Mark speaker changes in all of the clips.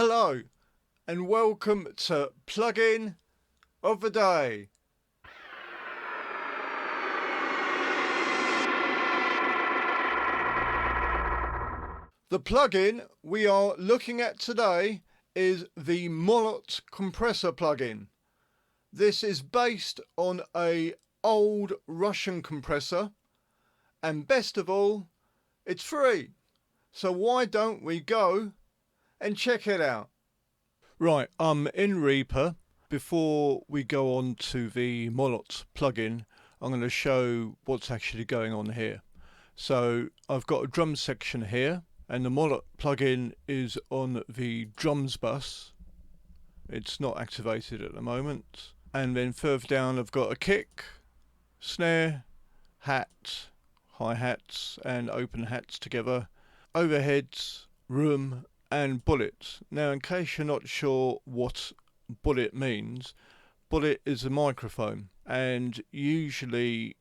Speaker 1: Hello and welcome to Plugin of the Day. The plugin we are looking at today is the Molot Compressor plugin. This is based on an old Russian compressor, and best of all, it's free. So why don't we go and check it out? Right, I'm in Reaper. Before we go on to the Molot plugin, I'm going to show what's actually going on here. So I've got a drum section here, and the Molot plugin is on the drums bus. It's not activated at the moment. And then further down I've got a kick, snare, hat, hi-hats and open hats together, overheads, room and bullet. Now, in case you're not sure what bullet means, bullet is a microphone, and usually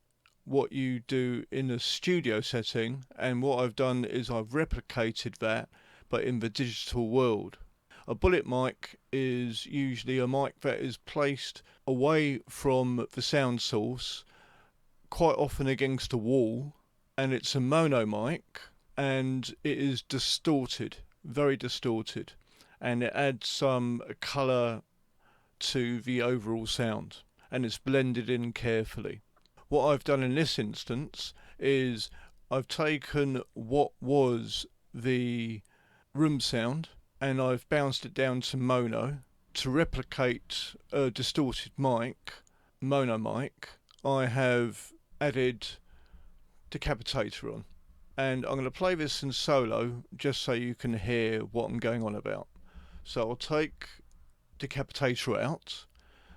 Speaker 1: what you do in a studio setting, and what I've done is I've replicated that but in the digital world. A bullet mic is usually a mic that is placed away from the sound source, quite often against a wall, and it's a mono mic, and it is distorted, very distorted, and it adds some colour to the overall sound, and it's blended in carefully. What I've done in this instance is I've taken what was the room sound and I've bounced it down to mono to replicate a distorted mic, mono mic. I have added decapitator on, and I'm going to play this in solo just so you can hear what I'm going on about. So I'll take decapitator out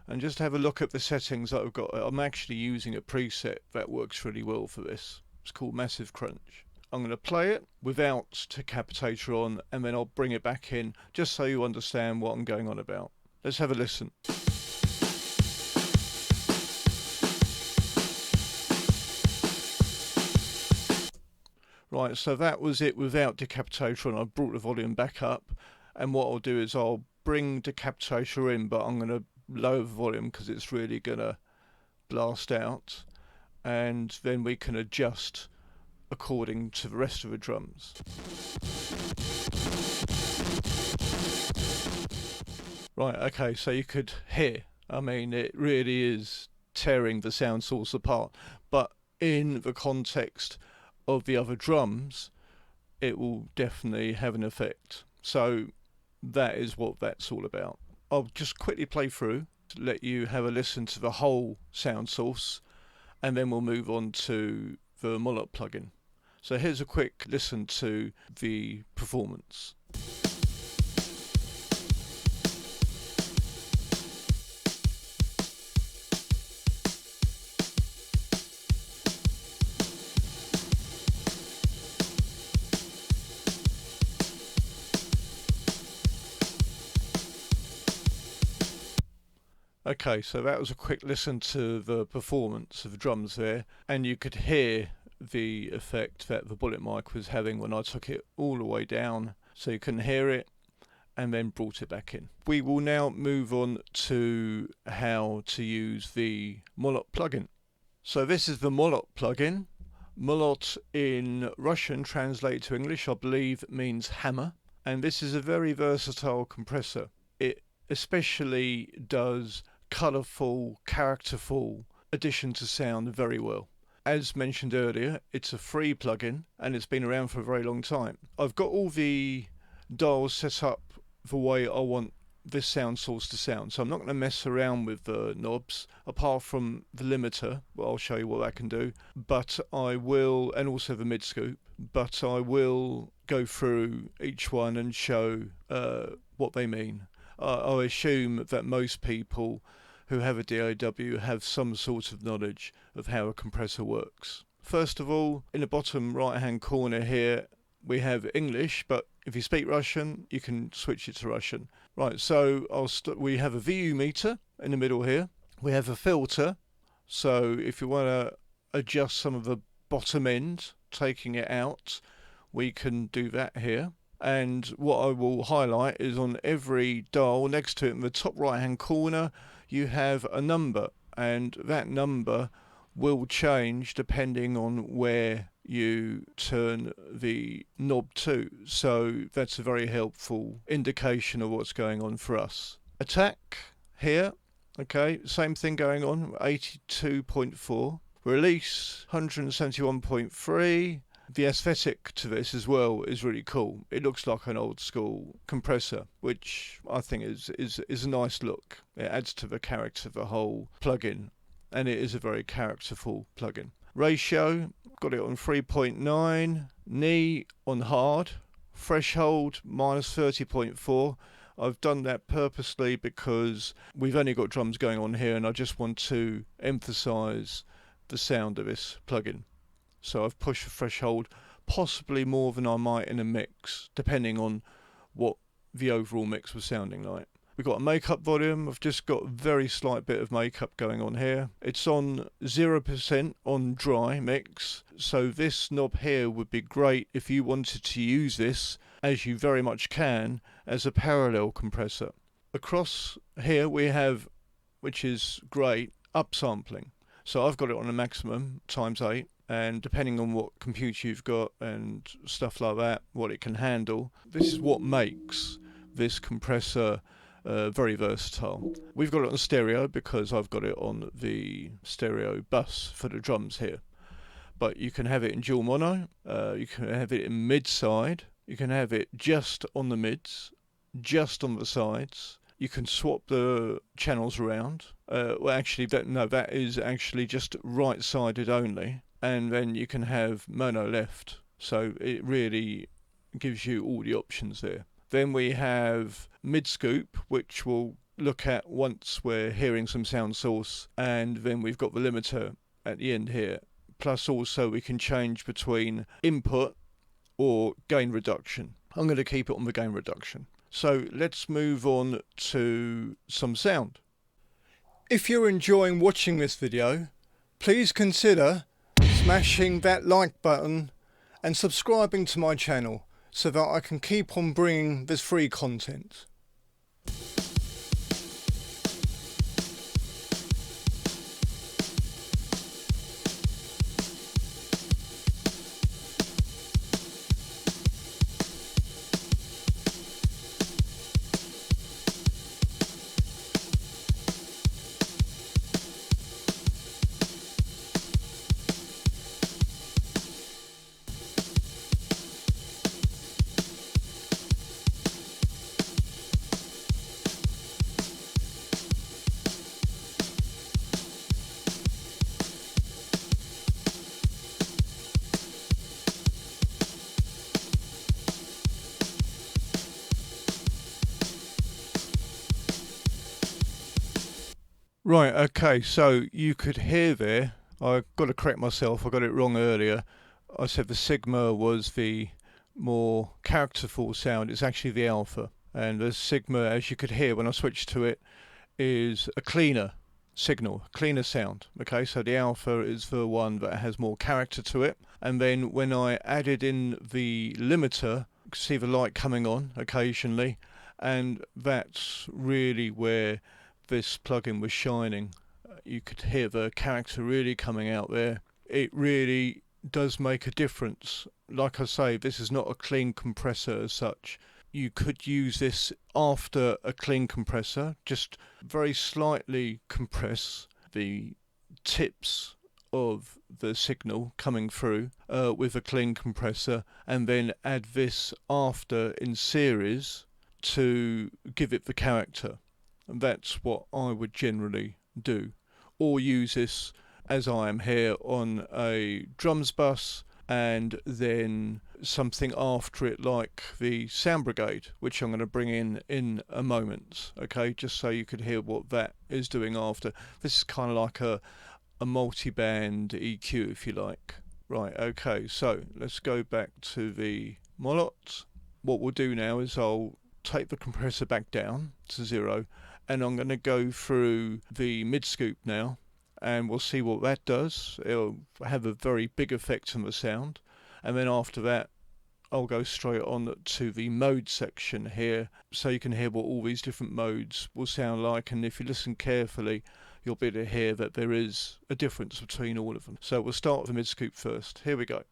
Speaker 1: and just have a look at the settings that I've got. I'm actually using a preset that works really well for this. It's called Massive Crunch. I'm going to play it without decapitator on, and then I'll bring it back in just so you understand what I'm going on about. Let's have a listen. Right, so that was it without decapitator on. I brought the volume back up, and what I'll do is I'll bring decapitator in, but I'm going to lower the volume because it's really going to blast out, and then we can adjust according to the rest of the drums. Right, okay, so you could hear, I mean, it really is tearing the sound source apart, but in the context of the other drums, it will definitely have an effect. So that is what that's all about. I'll just quickly play through to let you have a listen to the whole sound source, and then we'll move on to the Molot plugin. So here's a quick listen to the performance. Okay, so that was a quick listen to the performance of the drums there, and you could hear the effect that the bullet mic was having when I took it all the way down so you couldn't hear it, and then brought it back in. We will now move on to how to use the Molot plugin. So this is the Molot plugin. Molot in Russian, translated to English, I believe means hammer, and this is a very versatile compressor. It especially does colourful, characterful addition to sound very well. As mentioned earlier, it's a free plugin and it's been around for a very long time. I've got all the dials set up the way I want this sound source to sound, so I'm not going to mess around with the knobs apart from the limiter. Well, I'll show you what that can do, but I will, and also the mid scoop, but I will go through each one and show what they mean. I assume that most people who have a DAW have some sort of knowledge of how a compressor works. First of all, in the bottom right hand corner here we have English, but if you speak Russian you can switch it to Russian. Right, so we have a VU meter in the middle here. We have a filter, so if you want to adjust some of the bottom end, taking it out, we can do that here. And what I will highlight is on every dial next to it in the top right hand corner you have a number, and that number will change depending on where you turn the knob to. So that's a very helpful indication of what's going on for us. Attack here, okay, same thing going on, 82.4. Release 171.3. The aesthetic to this as well is really cool. It looks like an old school compressor, which I think is a nice look. It adds to the character of the whole plugin, and it is a very characterful plugin. Ratio, got it on 3.9. Knee on hard. Threshold minus 30.4. I've done that purposely because we've only got drums going on here, and I just want to emphasize the sound of this plugin. So I've pushed the threshold possibly more than I might in a mix, depending on what the overall mix was sounding like. We've got a makeup volume. I've just got a very slight bit of makeup going on here. It's on 0% on dry mix. So this knob here would be great if you wanted to use this, as you very much can, as a parallel compressor. Across here we have, which is great, upsampling. So I've got it on a maximum ×8. And depending on what computer you've got and stuff like that, what it can handle, this is what makes this compressor very versatile. We've got it on stereo because I've got it on the stereo bus for the drums here. But you can have it in dual mono, you can have it in mid-side, you can have it just on the mids, just on the sides. You can swap the channels around. Well, actually, that is actually just right-sided only. And then you can have mono left, so it really gives you all the options there. Then we have mid scoop, which we'll look at once we're hearing some sound source, and then we've got the limiter at the end here. Plus also we can change between input or gain reduction. I'm going to keep it on the gain reduction. So let's move on to some sound. If you're enjoying watching this video, please consider smashing that like button and subscribing to my channel so that I can keep on bringing this free content. Right, okay, so you could hear there, I've got to correct myself, I got it wrong earlier. I said the Sigma was the more characterful sound, it's actually the Alpha. And the Sigma, as you could hear when I switched to it, is a cleaner signal, cleaner sound. Okay, so the Alpha is the one that has more character to it. And then when I added in the limiter, you can see the light coming on occasionally, and that's really where this plugin was shining. You could hear the character really coming out there. It really does make a difference. Like I say, this is not a clean compressor as such. You could use this after a clean compressor, just very slightly compress the tips of the signal coming through with a clean compressor, and then add this after in series to give it the character. And that's what I would generally do, or use this as I am here on a drums bus, and then something after it like the Sound Brigade, which I'm going to bring in a moment, okay, just so you could hear what that is doing after. This is kind of like a multi-band EQ, if you like. Right, okay, so let's go back to the Molot. What we'll do now is I'll take the compressor back down to 0, and I'm going to go through the mid scoop now, and we'll see what that does. It'll have a very big effect on the sound, and then after that I'll go straight on to the mode section here, so you can hear what all these different modes will sound like, and if you listen carefully you'll be able to hear that there is a difference between all of them. So we'll start with the mid scoop first. Here we go.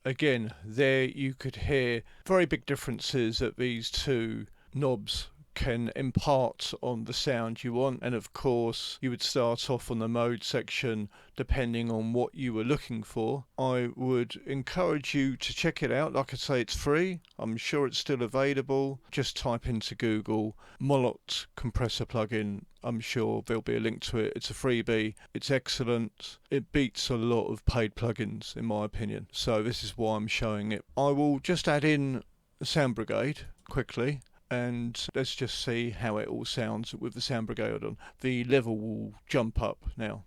Speaker 1: Again, there you could hear very big differences that these two knobs can impart on the sound you want, and of course you would start off on the mode section depending on what you were looking for. I would encourage you to check it out. Like I say, it's free. I'm sure it's still available. Just type into Google Molot Compressor plugin. I'm sure there'll be a link to it. It's a freebie. It's excellent. It beats a lot of paid plugins in my opinion. So this is why I'm showing it. I will just add in Sound Brigade quickly, and let's just see how it all sounds with the Sound Brigade on. The level will jump up now.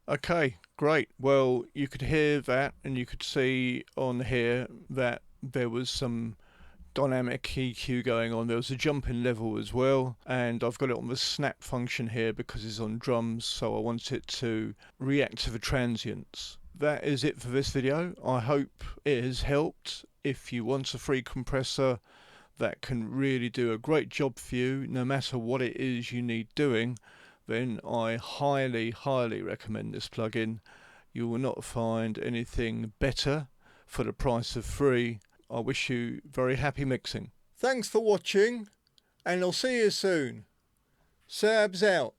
Speaker 1: Okay, great. Well, you could hear that, and you could see on here that there was some dynamic EQ going on. There was a jump in level as well, and I've got it on the snap function here because it's on drums, so I want it to react to the transients. That is it for this video. I hope it has helped. If you want a free compressor that can really do a great job for you, no matter what it is you need doing, then I highly recommend this plugin. You will not find anything better for the price of free. I wish you very happy mixing. Thanks for watching, and I'll see you soon. Sabs out.